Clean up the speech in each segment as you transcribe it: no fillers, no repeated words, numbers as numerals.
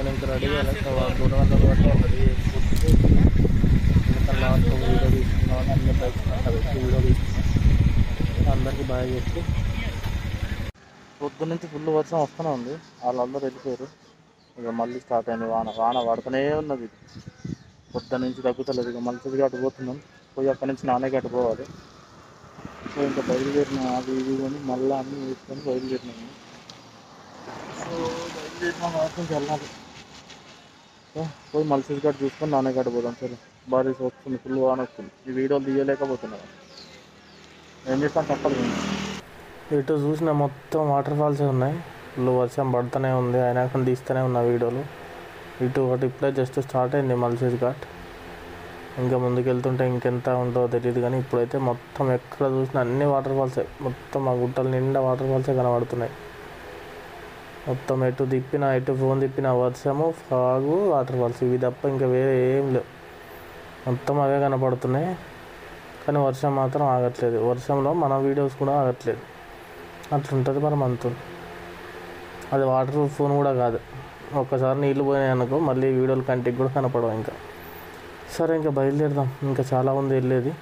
నేను ఇంకా ready అయ్యాలి. So 200 వరకు రెడీ చేసుకుంటే ఇంకా లాస్ట్ వీడియో తీసుకున్నామని అన్ని బైక్స్ వీడియో తీసుకున్నాం. అందరికీ బాగా చెప్పి పొద్దు నుంచి ఫుల్ వర్షం వస్తూనే ఉంది. వాళ్ళందరూ వెళ్ళిపోయారు. ఇక మళ్ళీ స్టార్ట్ అయింది వాన పడుతూనే ఉన్నది. పొద్దు నుంచి తగ్గుతలేదు. ఇక మల్సది ఘాట్ పోతున్నాం. పోయి అక్కడి నుంచి నానే ఘాట్ పోవాలి. సో ఇంకా బయలుదేరిన అవి ఇవి కొని మళ్ళీ అన్నీ వేసుకొని బయలుదేరినాము. సో బయలుదేరిన మాత్రం వెళ్ళాలి. సో పోయి మల్సది ఘాట్ చూసుకొని నానే ఘాట్ పోదాం. సరే భారీ వస్తుంది, ఫుల్ వాన వస్తుంది. ఈ వీడియోలు తీయలేకపోతున్నాను. ఏం చేస్తాను తప్పదు. ఇటు చూసిన మొత్తం వాటర్ ఫాల్సే ఉన్నాయి. ఫుల్ వర్షం పడుతూనే ఉంది. అయినా కానీ తీస్తూనే ఉన్న వీడియోలు. ఇటు ఒకటి ఇప్పుడే జస్ట్ స్టార్ట్ అయింది మల్సది ఘాట్. ఇంకా ముందుకు వెళ్తుంటే ఇంకెంత ఉంటుందో తెలియదు. కానీ ఇప్పుడైతే మొత్తం ఎక్కడ చూసినా అన్ని వాటర్ ఫాల్సే. మొత్తం ఆ గుట్టల నిండా వాటర్ ఫాల్సే కనబడుతున్నాయి. మొత్తం ఎటు తిప్పినా, ఎటు ఫోన్ తిప్పినా వర్షము, ఫాగు, వాటర్ ఫాల్స్, ఇవి తప్ప ఇంకా వేరే ఏం లేవు. మొత్తం అవే కనపడుతున్నాయి. కానీ వర్షం మాత్రం ఆగట్లేదు. వర్షంలో మన వీడియోస్ కూడా ఆగట్లేదు. అట్లుంటుంది మరి మనతో. అది వాటర్ ప్రూఫ్ ఫోన్ కూడా కాదు. ఒక్కసారి నీళ్ళు పోయినాయి అనుకో మళ్ళీ వీడియోలు కంటికి కూడా కనపడవు. ఇంకా సరే ఇంకా బయలుదేరదాం. ఇంకా చాలా ఉంది వెళ్ళేది.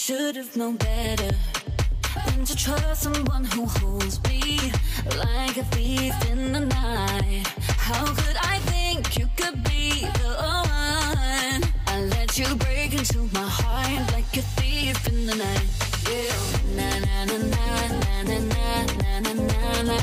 Should have known better than to trust someone who holds me like a thief in the night. How could I think you could be the one? I let you break into my heart like a thief in the night. Yeah, na na na na na na na na na na na.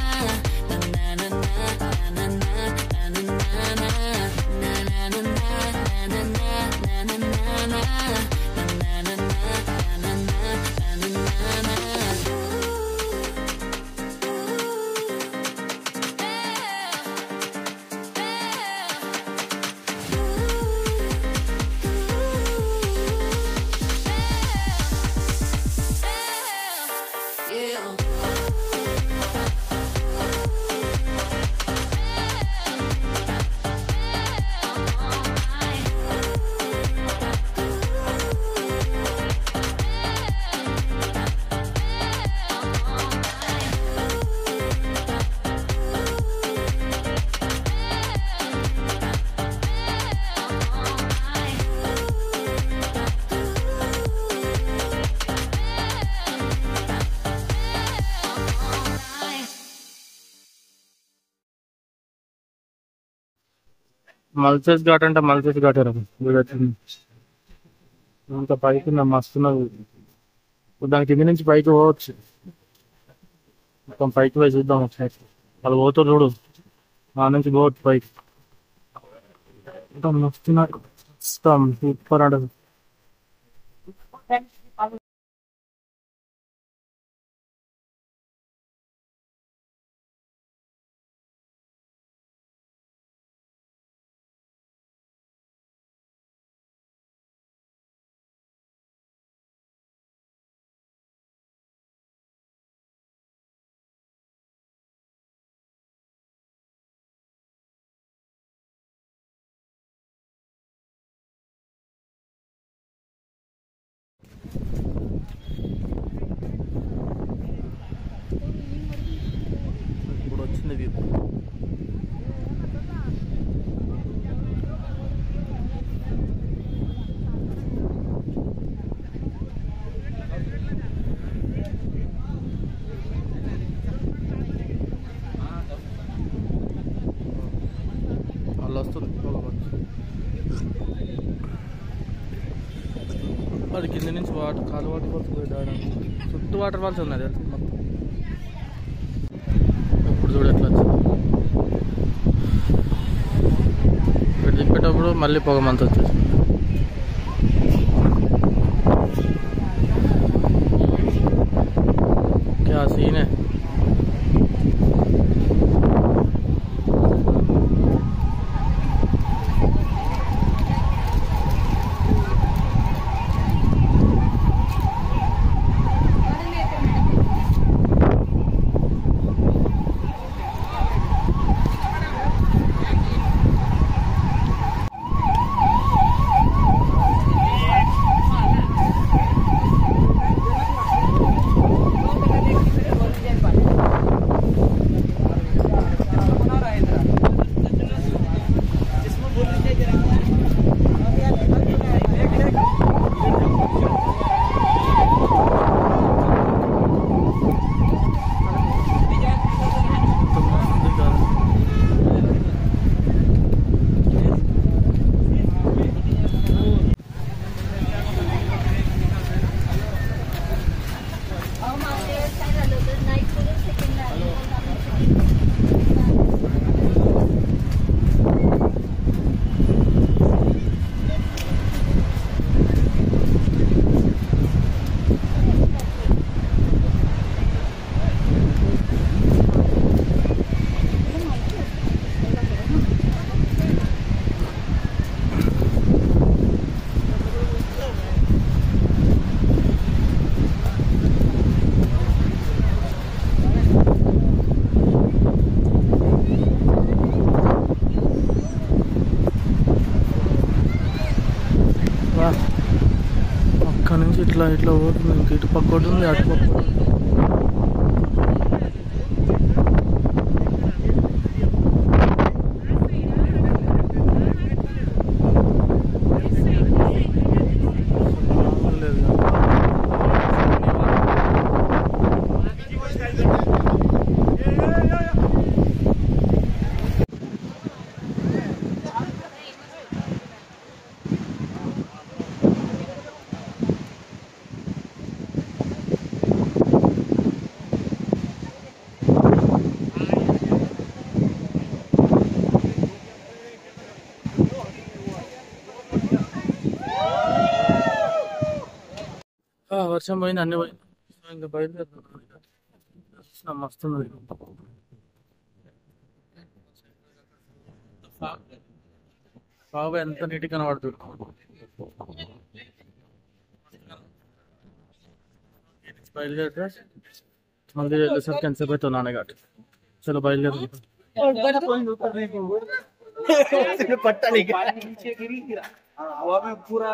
మల్సది ghat అంటే మల్సది ఘాట్ ఇంకా పైకి మస్తున్నది. దాని కింద నుంచి పైకి పోవచ్చు. మొత్తం పైకి పోయి చూద్దాం ఒకసారి. వాళ్ళు పోతారు చూడు, ఆ నుంచి పోవచ్చు పైకి. మస్తున్నారు, సూపర్ అంటే ఇప్పుడు వచ్చింది వ్యూ. వాళ్ళు వస్తుంది. అది కింద నుంచి కాలు వాటర్ ఫాల్స్ పోయి చుట్టూ వాటర్ ఫాల్స్ ఉన్నది మొత్తం. మళ్ళీ పొగమంత వచ్చేసింది. क्या सीन है. అక్కడ నుంచి ఇట్లా ఇట్లా పోతుంది. ఇంక ఇటు పక్క ఒకటి ఉంది, అటు పక్క ఒకటి ఉంది. వర్షం పోయింది, అన్ని పోయింది. ఇంకా బయలుదేరుతున్నాం. మస్తుంది. బాబు ఎంత నీట్గా కనబడుతుంది. బయలుదేరితే మళ్ళీ వెళ్ళేసరికి ఎంతసేపు అవుతుంది నాన్నగారు. చలో బయలుదేరు. पूरा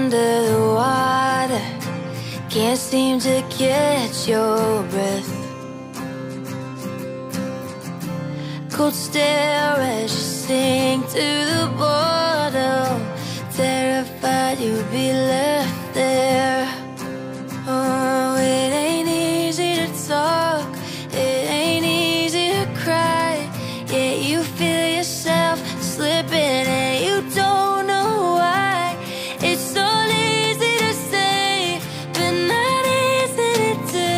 under the water, can't seem to catch your breath. Cold stare as you sink to the bottom, terrified you'll be left there. Oh, it ain't easy to talk, it ain't easy to cry. Yeah, you feel yourself slipping and you don't know why. It's so easy to say, but not easy to do.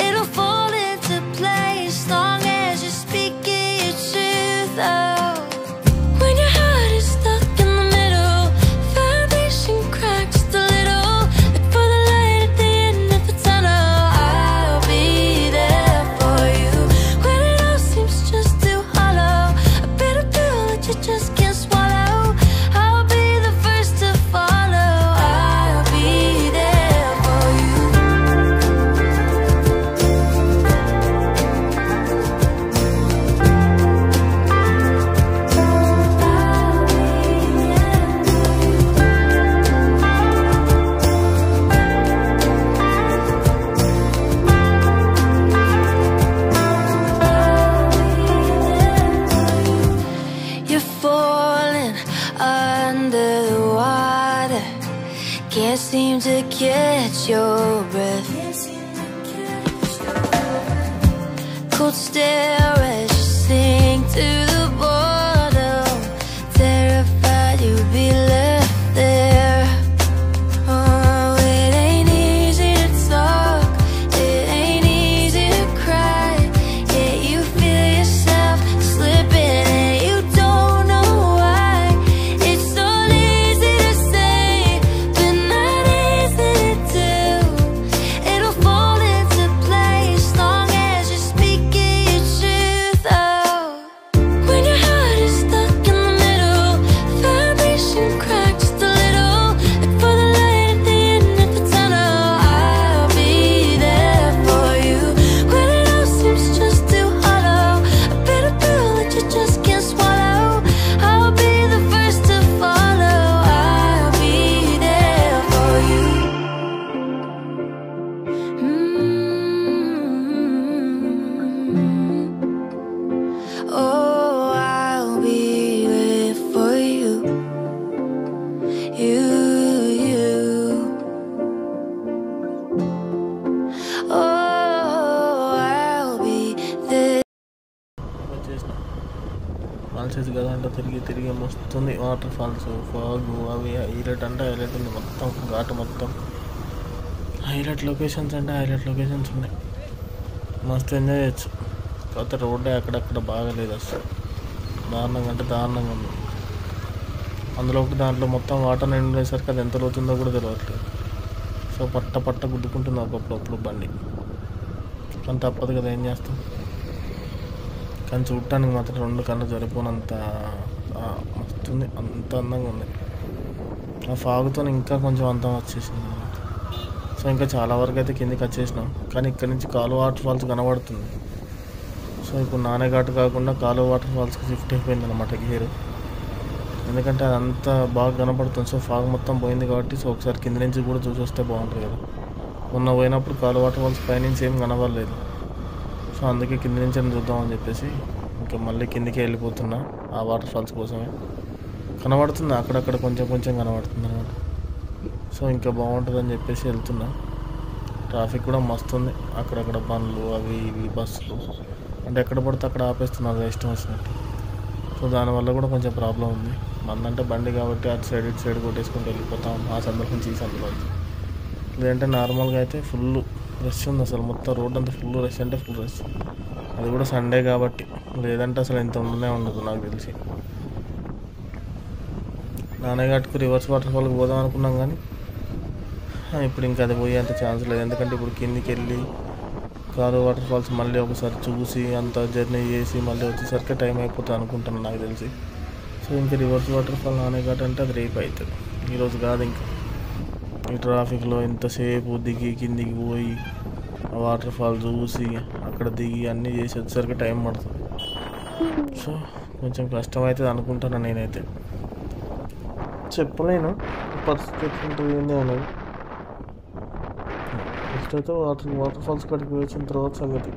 It'll fall into place long as you're speaking your truth out. When your heart is stuck in the middle, foundation cracked just a little. Look for the light at the end of the tunnel. I'll be there for you when it all seems just too hollow. A bitter pill that you just can't swallow. I'll be the first to follow. I'll be there for you. You're falling under the water, can't seem to catch your breath. Cold stare as you sink to the bottom, terrified you'll be left there. Oh, it ain't easy to talk, it ain't easy to cry. Yeah, you feel yourself slipping and you don't know why. It's so easy to say, but not easy to do. It'll fall into place long as you're speaking your truth out. When your heart is stuck in the middle, foundation cracked just a little. Look for the light at the end of the tunnel. I'll be there for you when it all seems just too hollow. A bitter pill that you just can't swallow. I'll be the first to follow. I'll be there for you. Oh, I'll be there for you. You. Oh, I'll be there. వచ్చేసిన ఫాల్సెస్ కదా అంటే తిరిగి తిరిగి వస్తుంది. Water falls, fog, అవి highlight అంటే highlight ఉంది. మొత్తం ఘాటు మొత్తం హైలైట్ లొకేషన్స్ అంటే హైలైట్ లొకేషన్స్ ఉన్నాయి. మస్తు ఎంజాయ్ చేయొచ్చు. కాకపోతే రోడ్డే అక్కడక్కడ బాగాలేదు, అసలు దారుణంగా అంటే దారుణంగా ఉంది. దాంట్లో మొత్తం వాటర్ నిండేసరికి అది ఎంత లోతుందో కూడా తెలియట్లేదు. సో పట్ట గుద్దుకుంటుంది అప్పుడు బండి. కానీ తప్పదు కదా, ఏం చేస్తాం. కానీ చూడటానికి మాత్రం 2 కళ్ళు సరిపోనంత వస్తుంది, అంత అందంగా ఉంది. ఆ ఫాగుతో ఇంకా కొంచెం అందం వచ్చేసింది. సో ఇంకా చాలా వరకు అయితే కిందికి వచ్చేసినాం. కానీ ఇక్కడ నుంచి కాలువ వాటర్ ఫాల్స్ కనబడుతుంది. సో ఇప్పుడు నానేఘాట్ కాకుండా కాలువ వాటర్ ఫాల్స్కి షిఫ్ట్ అయిపోయింది అనమాట గేరు. ఎందుకంటే అదంతా బాగా కనపడుతుంది. సో ఫాగ్ మొత్తం పోయింది కాబట్టి సో ఒకసారి కింద నుంచి కూడా చూసి వస్తే బాగుంటుంది కదా. మొన్న పోయినప్పుడు కాలువ వాటర్ ఫాల్స్ పైనుంచి ఏం కనబడలేదు. సో అందుకే కింద నుంచి చూద్దామని చెప్పేసి ఇంకా మళ్ళీ కిందికి వెళ్ళిపోతున్నా. ఆ వాటర్ ఫాల్స్ కోసమే కనబడుతుంది, అక్కడక్కడ కొంచెం కనబడుతుంది అనమాట. సో ఇంకా బాగుంటుందని చెప్పేసి వెళ్తున్నా. ట్రాఫిక్ కూడా మస్తు ఉంది. అక్కడక్కడ బండ్లు అవి ఇవి బస్సులు అంటే ఎక్కడ పడితే అక్కడ ఆపేస్తున్నారు ఇష్టం వచ్చినట్టు. సో దానివల్ల కూడా కొంచెం ప్రాబ్లం ఉంది. మందంటే బండి కాబట్టి అటు సైడ్ ఇటు సైడ్ కొట్టేసుకుంటూ వెళ్ళిపోతాం. ఆ సందర్భం నుంచి ఈ సందర్భం. లేదంటే నార్మల్గా అయితే ఫుల్ రష్ ఉంది. అసలు మొత్తం రోడ్ అంతా ఫుల్ రష్ అంటే ఫుల్ రష్. అది కూడా సండే కాబట్టి, లేదంటే అసలు ఎంత ఉండదు నాకు తెలిసి. నానేఘాట్కు రివర్స్ వాటర్ ఫాల్కి పోదాం అనుకున్నాం కానీ ఇప్పుడు ఇంకా అది పోయేంత ఛాన్స్ లేదు. ఎందుకంటే ఇప్పుడు కిందికి వెళ్ళి కాలువ వాటర్ ఫాల్స్ మళ్ళీ ఒకసారి చూసి అంత జర్నీ చేసి మళ్ళీ వచ్చేసరికి టైం అయిపోతుంది అనుకుంటున్నాను నాకు తెలిసి. సో ఇంకా రివర్స్ వాటర్ ఫాల్ నానేఘాట్ అంటే అది రేపు అవుతుంది, ఈరోజు కాదు. ఇంకా ఈ ట్రాఫిక్లో ఇంతసేపు దిగి కిందికి పోయి ఆ వాటర్ ఫాల్ చూసి అక్కడ దిగి అన్నీ చేసి వచ్చేసరికి టైం పడుతుంది. సో కొంచెం కష్టమవుతుంది అనుకుంటున్నాను నేనైతే. చెప్పలేను పరిస్థితి ఎట్లుంటుంది ఏంది అనేది. నెక్స్ట్ అయితే వాటర్ ఫాల్స్ కాడికి వేసిన తర్వాత సంగతి.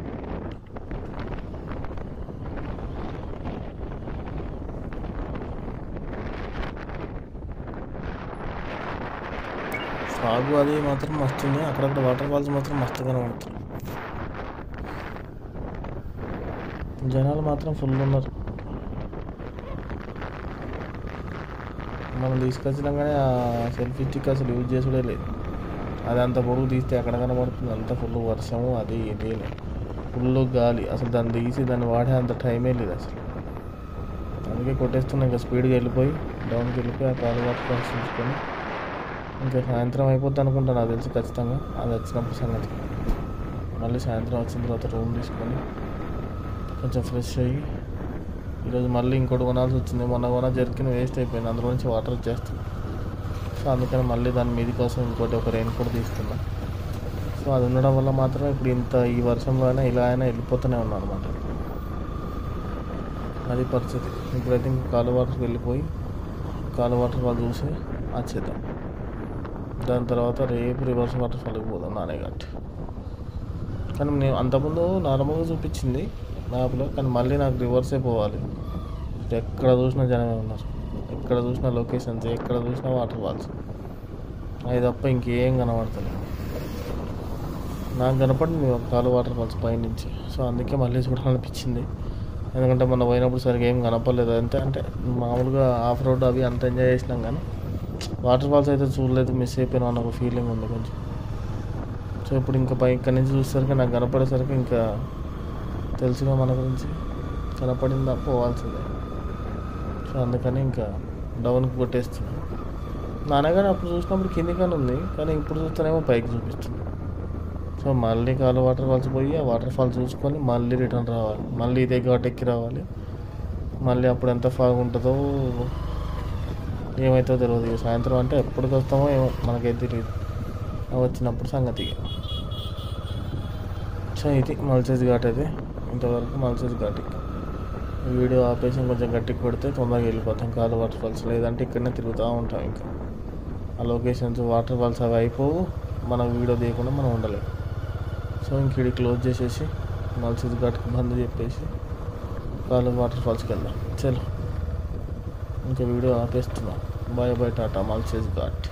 ఫాగ్ అది మాత్రం మస్తుంది, అక్కడక్కడ వాటర్ ఫాల్స్ మాత్రం మస్తుగానే పడుతుంది. జనాలు మాత్రం ఫుల్ ఉన్నారు. మనం తీసుకొచ్చినాగానే ఆ సెల్ఫీ స్టిక్ అసలు యూజ్ చేసుడే లేదు. అది అంత పొడుగు తీస్తే ఎక్కడ కనబడుతుంది, అంత ఫుల్ వర్షము అది ఇది ఫుల్ గాలి. అసలు దాన్ని తీసి దాన్ని వాడే అంత టైమే లేదు అసలు. అందుకే కొట్టేస్తున్నా, ఇంకా స్పీడ్గా వెళ్ళిపోయి డౌన్కి వెళ్ళిపోయి ఆ కాలు వాటర్ చూసుకొని ఇంకా సాయంత్రం అయిపోద్ది అనుకుంటాను నాకు తెలిసి ఖచ్చితంగా. అది వచ్చినప్పుడు సంగతి. మళ్ళీ సాయంత్రం వచ్చిన తర్వాత రూమ్ తీసుకొని కొంచెం ఫ్రెష్ అయ్యి, ఈరోజు మళ్ళీ ఇంకోటి కొనాల్సి వచ్చింది. మొన్న కొన జర్కిన్ వేస్ట్ అయిపోయింది, అందులో నుంచి వాటర్ వచ్చేస్తుంది. సో అందుకని మళ్ళీ దాని మీది కోసం ఇంకోటి ఒక రెయిన్ కోట్ తీసుకున్నా. సో అది ఉండడం వల్ల మాత్రం ఇప్పుడు ఈ వర్షంలో అయినా ఇలా అయినా వెళ్ళిపోతూనే ఉన్నాను అనమాట. అది పరిస్థితి. ఇప్పుడైతే ఇంక కాలు వాటర్కి వెళ్ళిపోయి కాలు వాటర్ ఫాల్ చూసి వచ్చేద్దాం. దాని తర్వాత రేపు రివర్స్ వాటర్ ఫాల్కి పోదాం నానేఘాట్. కానీ నేను అంతకుముందు నార్మల్గా చూపించింది మ్యాప్లో, కానీ మళ్ళీ నాకు రివర్సే పోవాలి. ఎక్కడ చూసినా జనమే ఉన్నారు, ఎక్కడ చూసినా లొకేషన్స్, ఎక్కడ చూసినా వాటర్ ఫాల్స్. అది తప్ప ఇంకేం కనబడుతుంది. నాకు కనపడింది కాలు వాటర్ ఫాల్స్ పైనుంచి. సో అందుకే మళ్ళీ చూడాలనిపించింది. ఎందుకంటే మొన్న పోయినప్పుడు సరిగ్గా ఏం కనపడలేదు. అంటే మామూలుగా ఆఫ్ రోడ్ అవి అంత ఎంజాయ్ చేసినాం, కానీ వాటర్ ఫాల్స్ అయితే చూడలేదు, మిస్ అయిపోయినా అన్న ఒక ఫీలింగ్ ఉంది కొంచెం. సో ఇప్పుడు ఇంకా ఇక్కడి నుంచి చూసేసరికి నాకు కనపడేసరికి ఇంకా తెలుసుగా మన గురించి, కనపడిందా పోవాల్సిందే. సో అందుకని ఇంకా డౌన్కి కొట్టేస్తున్నాను. నాన్నగారు అప్పుడు చూసినప్పుడు కిందికని ఉంది, కానీ ఇప్పుడు చూస్తేనేమో పైకి చూపిస్తుంది. సో మళ్ళీ కాలు వాటర్ ఫాల్స్ పోయి ఆ వాటర్ ఫాల్స్ చూసుకొని మళ్ళీ రిటర్న్ రావాలి, మళ్ళీ ఇదే ఘాట్ ఎక్కి రావాలి. మళ్ళీ అప్పుడు ఎంత ఫాగ్ ఉంటుందో ఏమవుతుందో తెలియదు. సాయంత్రం అంటే ఎప్పటికి వస్తామో ఏమో మనకైతే తెలియదు, వచ్చినప్పుడు సంగతి. సో ఇది మల్సేజ్ ఘాట్. అయితే ఇంతవరకు మల్సేజ్ ఘాట్. వీడియో ఆపేసి కొంచెం గట్టికి కొడితే తొందరగా వెళ్ళిపోతాం కాలు వాటర్ ఫాల్స్. లేదంటే ఇక్కడనే తిరుగుతూ ఉంటాం. ఇంకా ఆ లొకేషన్స్ వాటర్ ఫాల్స్ అవి అయిపోవు, మన వీడియో తీయకుండా మనం ఉండలేము. సో ఇంక ఇది క్లోజ్ చేసేసి మల్సేజ్ ఘాట్కి బంద్ చెప్పేసి కాలు వాటర్ ఫాల్స్కి వెళ్దాం. చలో ఇంకా వీడియో ఆపేస్తున్నాం. బాయ్ బాయ్, టాటా, మల్సేజ్ ఘాట్.